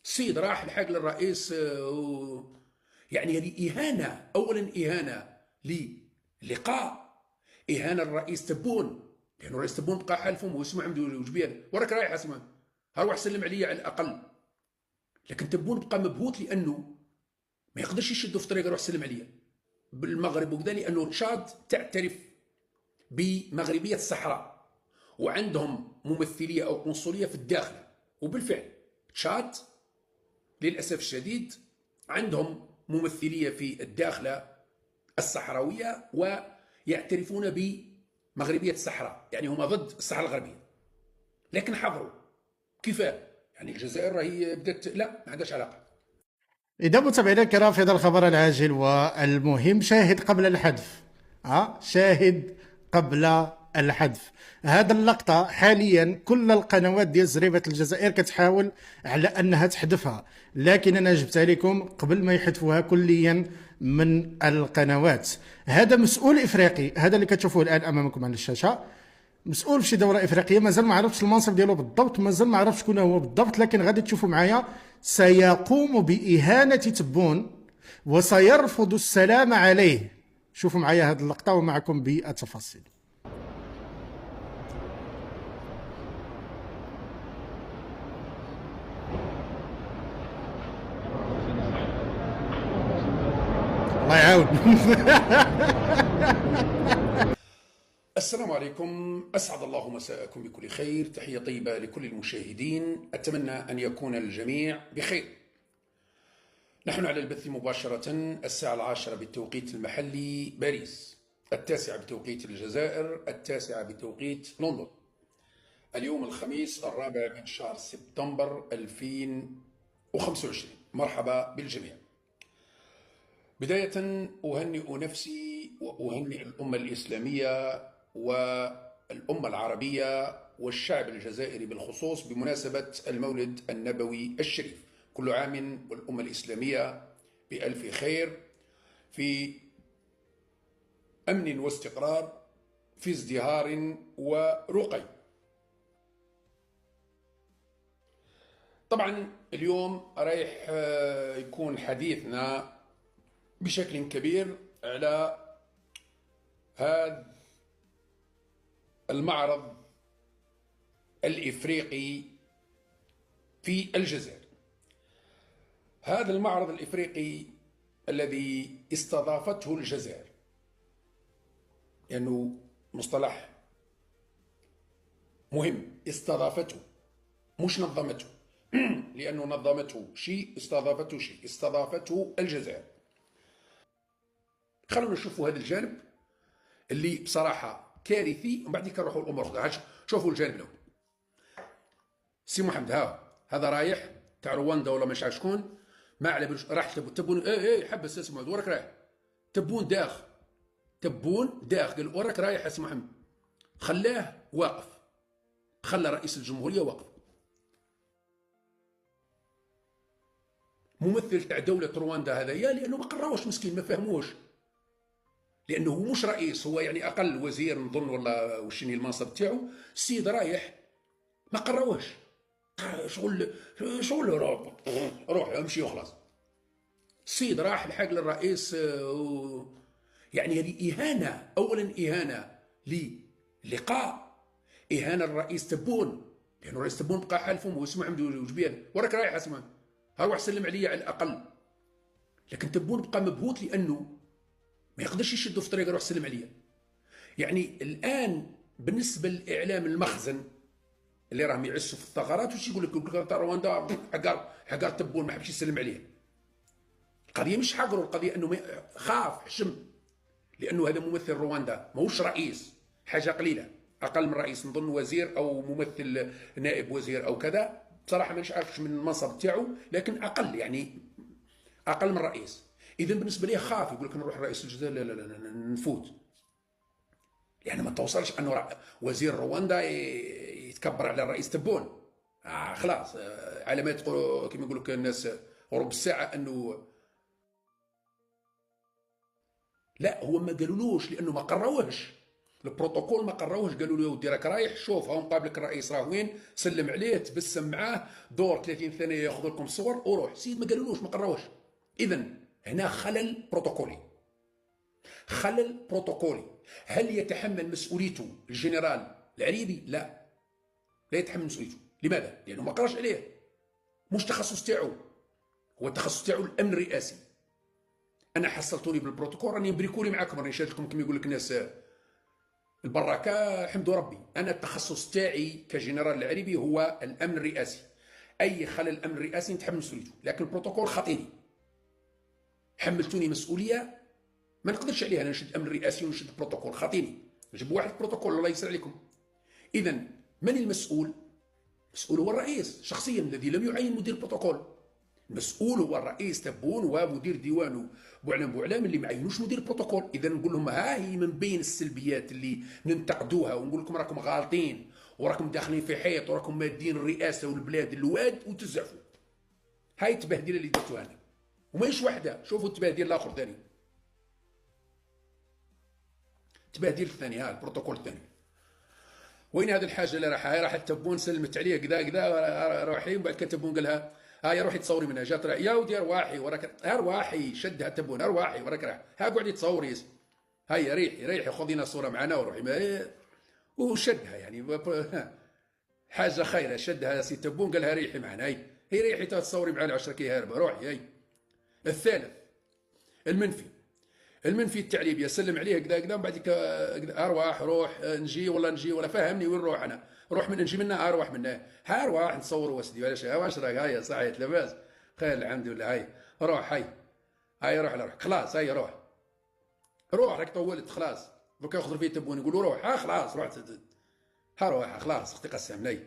السيد راح لحق للرئيس يعني هذه إهانة. أولا إهانة للقاء، إهانة للرئيس تبون، لأنه الرئيس تبون بقى حالفهم واسمه عمدو وجبيان وراك رايح اسمه هروح سلم عليا على الأقل. لكن تبون بقى مبهوت لأنه ما يقدرش يشدوا في طريق يروح سلم عليا بالمغرب وكذا، لأنه تشاد تعترف بمغربية الصحراء وعندهم ممثلية أو قنصلية في الداخل. وبالفعل تشاد للأسف الشديد عندهم ممثلية في الداخلة الصحراوية ويعترفون بمغربية الصحراء، يعني هم ضد الصحراء الغربية. لكن حضروا كيفاه؟ يعني الجزائر راهي بدات لا ما عندهاش علاقة. إذا متابعينا الكرام في هذا الخبر العاجل والمهم، شاهد قبل الحذف. شاهد قبل الحذف. هذا اللقطة حاليا كل القنوات ديال زريبة الجزائر كتحاول على أنها تحذفها، لكن أنا جبتها لكم قبل ما يحذفوها كليا من القنوات. هذا مسؤول إفريقي، هذا اللي كتشوفوه الآن أمامكم على الشاشة، مسؤول في شي دوره افريقيه، مازال ما عرفتش المنصب ديالو بالضبط، مازال ما عرفتش شكون هو بالضبط، لكن غادي تشوفوا معايا سيقوم باهانه تبون وسيرفض السلام عليه. شوفوا معايا هذه اللقطه ومعكم بالتفاصيل. الله يعاود. السلام عليكم، أسعد الله مساءكم بكل خير، تحية طيبة لكل المشاهدين، أتمنى أن يكون الجميع بخير. نحن على البث مباشرة الساعة 10 بالتوقيت المحلي باريس، 9 بتوقيت الجزائر، 9 بتوقيت لندن. اليوم الخميس 4 من شهر سبتمبر 2025. مرحبا بالجميع. بداية أهنئ نفسي وأهنئ الأمة الإسلامية والأمة العربية والشعب الجزائري بالخصوص بمناسبة المولد النبوي الشريف. كل عام والأمة الإسلامية بألف خير، في أمن واستقرار، في ازدهار ورقي. طبعا اليوم رايح يكون حديثنا بشكل كبير على هذا المعرض الإفريقي في الجزائر. هذا المعرض الإفريقي الذي استضافته الجزائر، لأنه يعني مصطلح مهم، استضافته مش نظمته. لأنه نظمته شيء، استضافته شيء، استضافته الجزائر. خلونا نشوفوا هذا الجانب اللي بصراحة كارثي، ومن بعد كنروحوا الأمور أخرى. شوفوا الجانب الأول. سي محمد هذا رايح تاع رواندا ولا مش عارف شكون، ما على بالوش راح تبون حبس اسمه محمد وراك رايح تبون داخ، تبون داخ قال وراك رايح يا سي محمد، خلاه واقف، خلى رئيس الجمهورية واقف. ممثل تاع دولة رواندا هذايا، لأنه ما قراوش مسكين، ما فهموش، لأنه هو مش رئيس، هو يعني أقل وزير نظن ولا وشني المنصب تاعو. السيد رايح ما قراوش، شغل روح امشي وخلاص. السيد راح لحق للرئيس يعني هذه إهانة. أولا إهانة للقاء، إهانة للرئيس تبون، لأنه الرئيس تبون بقى حالفهم واسمه عمدو وجبيان وراك رايح اسمه هروح سلم عليا على الأقل. لكن تبون بقى مبهوت لأنه ما يقدرش يشدوا في طريق يروح سلم عليا. يعني الآن بالنسبة للإعلام المخزن اللي راهم يعسوا في الثغرات، وش يقول لك تاع رواندا حقر تبون ما حبش يسلم عليه. القضية مش حقروا، القضية أنه خاف حشم، لأنه هذا ممثل رواندا ماهوش رئيس، حاجة قليلة، أقل من رئيس نظن وزير أو ممثل نائب وزير أو كذا، بصراحة مانيش عارفش من المنصب تاعو، لكن أقل يعني أقل من رئيس. إذا بالنسبة ليه خاف، يقول لك نروح رئيس الجزائر لا لا لا نفوت. يعني ما توصلش أنه وزير رواندا يتكبر على الرئيس تبون. خلاص علامات كما يقول لك الناس غروب الساعة أنه لا، هو ما قالولوش لأنه ما قراوهش. البروتوكول ما قراوهش، قالوا له يا ودي راك رايح شوف ها مقابلك الرئيس راه وين، سلم عليه تبسم معاه، دور 30 ثانيه ياخذ لكم صور وروح. سيد ما قالولوش، ما قراوهش. اذا هنا خلل بروتوكولي، خلل بروتوكولي. هل يتحمل مسؤوليته الجنرال العريبي؟ لا، لا يتحمل مسؤوليته. لماذا؟ لانه ما قراش عليه، مش تخصص تاعو، هو التخصص تاعو الامن الرئاسي. انا حصلتوني بالبروتوكول راني مبريكولي معاكم، راني شاد لكم كما يقول لك الناس البراكه حمدوا ربي. انا التخصص تاعي كجنرال العريبي هو الامن الرئاسي، اي خلل الامن الرئاسي نتحمل مسؤوليته. لكن البروتوكول خاطيني، حملتوني مسؤوليه ما نقدرش عليها، انا نشد الامن الرئاسي ونشد البروتوكول، خاطيني نجيب واحد البروتوكول الله يسر عليكم. اذا من المسؤول؟ المسؤول هو الرئيس شخصيا الذي لم يعين مدير البروتوكول. المسؤول هو الرئيس تبون ومدير ديوانه بوعلام اللي ما عينوش مدير البروتوكول. اذا نقول لهم ها هي من بين السلبيات اللي ننتقدوها ونقول لكم راكم غالطين وراكم داخلين في حيط وراكم مادين الرئاسه والبلاد الواد وتزعفوا. هاي التبهدله اللي درتوها انا، وماهيش وحده. شوفوا التبهديل الاخر ثاني، التبهديل الثاني، ها البروتوكول الثاني. وين هذه الحاجه اللي راحت تبون سلمت عليه كذا كذا روحي، وبعد كده تبون قالها هاي روحي تصوري منها، جات يا ودي ارواحي وراك ارواحي، شدها تبون ارواحي وراك راح ها قعدي تصوري، هيا ريحي خذي لنا صوره معنا وروحي وشدها يعني حاجه خيره، شدها سي تبون قالها ريحي معنا، هي ريحي تصوري معنا 10 كي هاربه روحي. هي الثالث المنفي التعليم، يسلم عليه كذا كذا، من بعد ارواح روح نجي ولا فهمني وين نروح انا، روح من نجي منا ارواح منا، ها ارواح نصوروا وسدي ولا شيء، واش راك هيا صحيت لاباس خير الحمد لله، هاي روح هاي روح روح خلاص، هاي روح راك طولت خلاص، دوك ياخذ فيه تبون يقولوا روح، ها خلاص روح ها روح خلاص اختي قسم لي.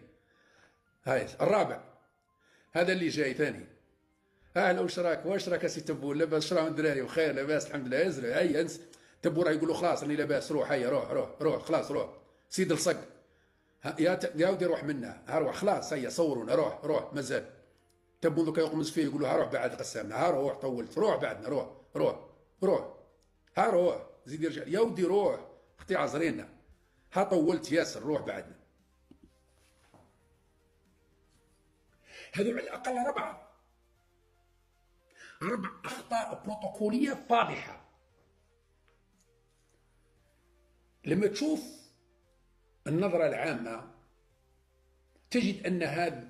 هاي الرابع هذا اللي جاي ثاني، اهلا واش راك سي تبون لاباس؟ شراهم الدراري بخير لاباس الحمد لله، يزرع هيا انس تبون راه يقولوا خلاص راني لاباس، روح هيا روح خلاص روح سيد الصق، يا ودي روح منا، ها روح خلاص هيا صورونا، روح مازال تبون دوكا يقمز فيه يقولوا ها روح بعد قسامنا، ها روح طولت روح بعدنا روح ها روح زيد يرجع يا ودي روح اختي عزرينا، ها طولت ياسر روح بعدنا. هذو على الاقل ربع اخطاء بروتوكوليه فاضحه. لما تشوف النظره العامه تجد ان هذا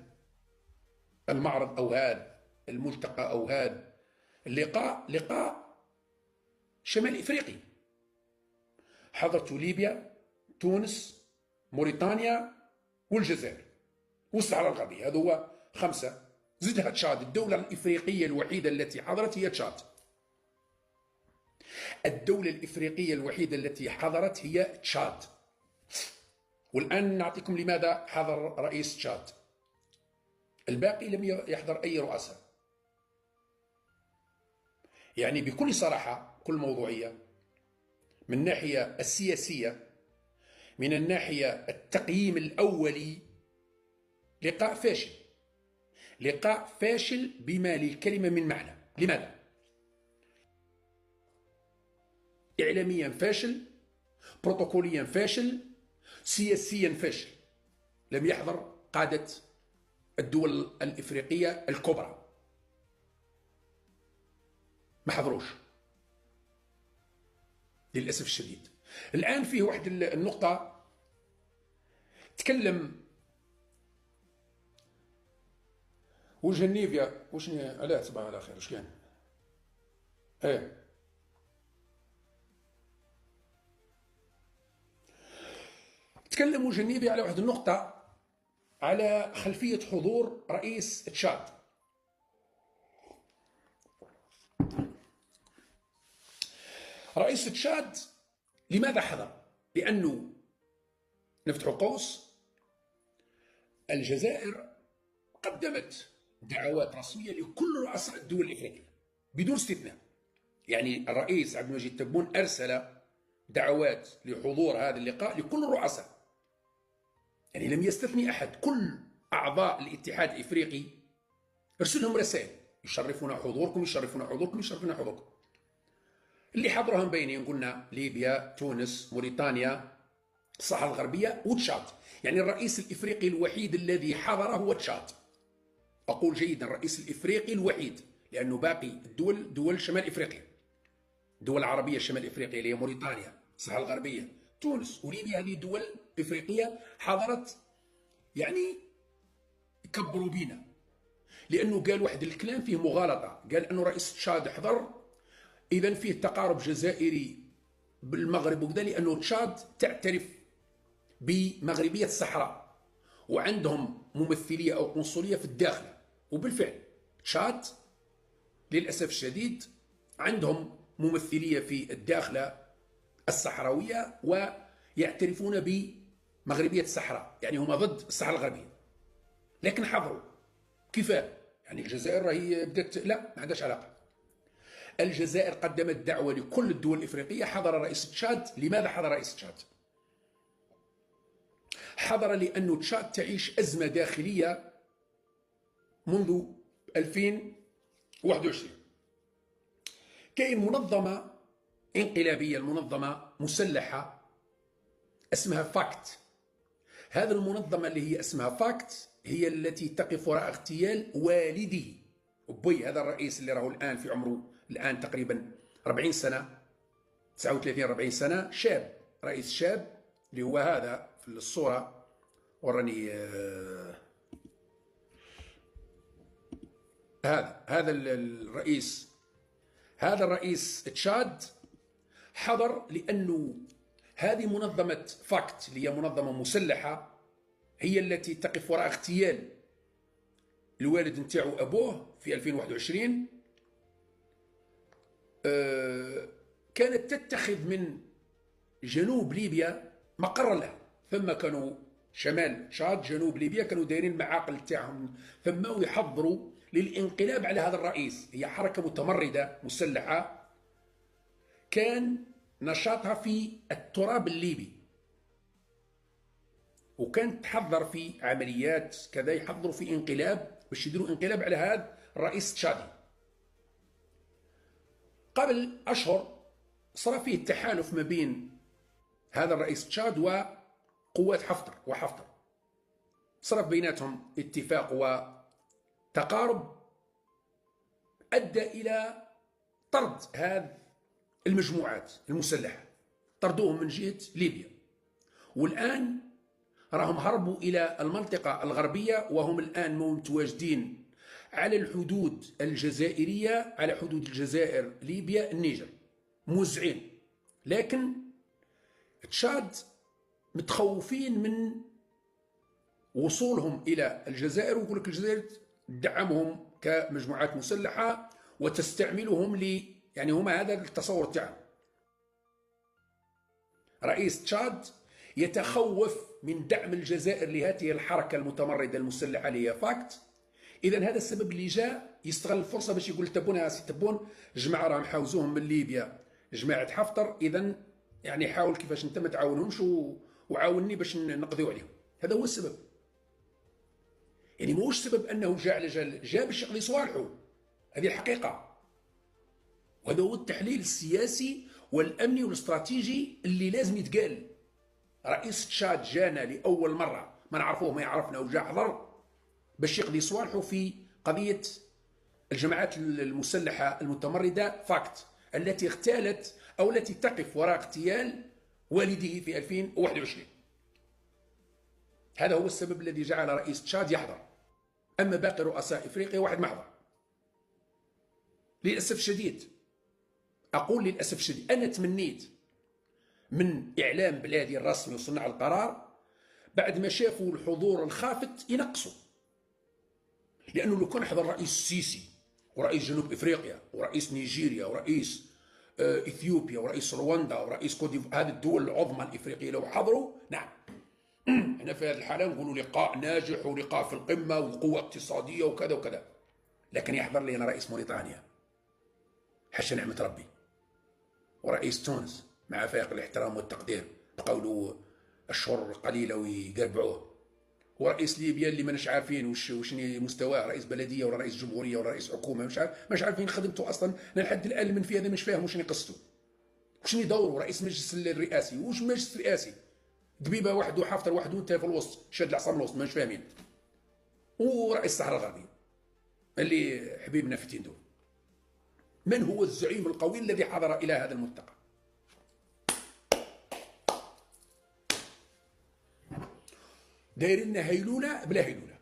المعرض او هذا الملتقى او هذا اللقاء لقاء شمال افريقي، حضرته ليبيا تونس موريتانيا والجزائر والصحراء الغربيه، هذا هو 5. زدها تشاد، الدولة الإفريقية الوحيدة التي حضرت هي تشاد. الدولة الإفريقية الوحيدة التي حضرت هي تشاد. والآن نعطيكم لماذا حضر رئيس تشاد، الباقي لم يحضر أي رؤساء. يعني بكل صراحة كل موضوعية، من الناحية السياسية، من الناحية التقييم الأولي، لقاء فاشل، لقاء فاشل بما للكلمة من معنى. لماذا؟ إعلاميا فاشل، بروتوكوليا فاشل، سياسيا فاشل. لم يحضر قادة الدول الإفريقية الكبرى، ما حضروش للأسف الشديد. الآن فيه واحد النقطة تكلم وجنيفيا وشني علاه صباح على خير، واش كان؟ تكلموا جنيفيا على واحد النقطة، على خلفية حضور رئيس تشاد. رئيس تشاد لماذا حضر؟ لأنه نفتح قوس الجزائر قدمت دعوات رسمية لكل رؤساء الدول الإفريقية بدون استثناء. يعني الرئيس عبد المجيد تبون أرسل دعوات لحضور هذا اللقاء لكل الرؤساء، يعني لم يستثني أحد. كل أعضاء الاتحاد الإفريقي أرسلهم رسائل يشرفون حضوركم يشرفون حضوركم يشرفون حضوركم. اللي حضرهم بينهم قلنا ليبيا تونس موريتانيا الصحراء الغربية وتشاد. يعني الرئيس الإفريقي الوحيد الذي حضر هو تشاد. أقول جيدا الرئيس الإفريقي الوحيد، لأنه باقي الدول دول شمال إفريقيا، الدول العربية شمال إفريقيا اللي هي موريتانيا، الصحراء الغربية، تونس وليبيا، هذه دول إفريقية حضرت. يعني كبروا بينا، لأنه قال واحد الكلام فيه مغالطة، قال أنه رئيس تشاد حضر إذا فيه تقارب جزائري بالمغرب وكذا، لأنه تشاد تعترف بمغربية الصحراء وعندهم ممثلية أو قنصلية في الداخل. وبالفعل تشاد للأسف الشديد عندهم ممثلية في الداخلة الصحراوية ويعترفون بمغربية الصحراء، يعني هم ضد الصحراء الغربية، لكن حضروا كفاية. يعني الجزائر راهي بدات لا، ما عندهاش علاقة. الجزائر قدمت دعوة لكل الدول الإفريقية، حضر رئيس تشاد. لماذا حضر رئيس تشاد؟ حضر لأن تشاد تعيش أزمة داخلية منذ 2021. كاين منظمة انقلابية، المنظمة مسلحة اسمها فاكت. هذه المنظمة اللي هي اسمها فاكت هي التي تقف وراء اغتيال والده بوي، هذا الرئيس اللي راهو الآن في عمره الآن تقريبا 40 سنة، 39 40 سنة، شاب، رئيس شاب، اللي هو هذا في الصورة وراني هذا الرئيس، هذا الرئيس تشاد حضر لأنه هذه منظمة فاكت اللي هي منظمة مسلحة هي التي تقف وراء اغتيال الوالد نتاعو أبوه في 2021. كانت تتخذ من جنوب ليبيا مقرا لها، ثم كانوا شمال تشاد جنوب ليبيا كانوا دايرين المعاقل تاعهم ثم ويحضروا للانقلاب على هذا الرئيس. هي حركة متمردة مسلحة كان نشاطها في التراب الليبي، وكانت تحضر في عمليات كذا، يحضروا في انقلاب باش يديروا انقلاب على هذا الرئيس التشادي. قبل أشهر صار فيه تحالف ما بين هذا الرئيس تشاد وقوات حفتر، صار بيناتهم اتفاق وتقارب أدى إلى طرد هذه المجموعات المسلحة، طردوهم من جهة ليبيا، والآن راهم هربوا إلى المنطقة الغربية، وهم الآن متواجدين على الحدود الجزائرية، على حدود الجزائر ليبيا النيجر، موزعين. لكن تشاد متخوفين من وصولهم إلى الجزائر، ويقول لك الجزائر تدعمهم كمجموعات مسلحة وتستعملهم يعني هما هذا التصور تاعهم. رئيس تشاد يتخوف من دعم الجزائر لهذه الحركة المتمردة المسلحة اللي هي فاكت. إذا هذا السبب اللي جاء يستغل الفرصة باش يقول تبون يا سي تبون، جماعة راهم حاوزوهم من ليبيا جماعة حفتر، إذا يعني حاول كيفاش أنت ما تعاونهمش وعاونني باش نقضيو عليهم. هذا هو السبب. يعني موش سبب أنه جاء باش يقضي صوالحه، هذه الحقيقة. وهذا هو التحليل السياسي والأمني والاستراتيجي اللي لازم يتقال. رئيس تشاد جانا لأول مرة، ما نعرفوه ما يعرفنا، وجا حضر باش يقضي صوالحه في قضية الجماعات المسلحة المتمردة فاكت التي اغتالت أو التي تقف وراء اغتيال والده في 2021. هذا هو السبب الذي جعل رئيس تشاد يحضر. أما باقي رؤساء إفريقيا واحد ما حضر. للأسف الشديد، أقول للأسف الشديد، أنا تمنيت من إعلام بلادي الرسمي وصناع القرار بعد ما شافوا الحضور الخافت ينقصوا، لأنه لو كان حضر رئيس السيسي ورئيس جنوب إفريقيا ورئيس نيجيريا ورئيس إثيوبيا ورئيس رواندا ورئيس كوديفوار، هذه الدول العظمى الإفريقية لو حضروا، نعم احنا في هذه الحالة نقولوا لقاء ناجح ولقاء في القمة وقوة اقتصادية وكذا وكذا. لكن يحضر لي أنا رئيس موريتانيا حاشا نعمة ربي، ورئيس تونس مع فائق الاحترام والتقدير بقولوا أشهر قليلة ويقربعوه، ورئيس ليبيا اللي ماناش عارفين وشني مستواه، رئيس بلدية ولا رئيس جمهورية ولا رئيس حكومة، مش عارفين خدمته أصلا لحد الآن. من في هذا مش فاهم وشني قصته وشني دوره، رئيس مجلس الرئاسي وش مجلس رئاسي دبيبه وحده حفتر وحده وانت في الوسط شاد العصا من الوسط ماناش فاهمين. ورئيس الصحراء الغربيه اللي حبيبنا في تندو. من هو الزعيم القوي الذي حضر الى هذا الملتقى؟ دايرين هيلوله بلا هيلوله.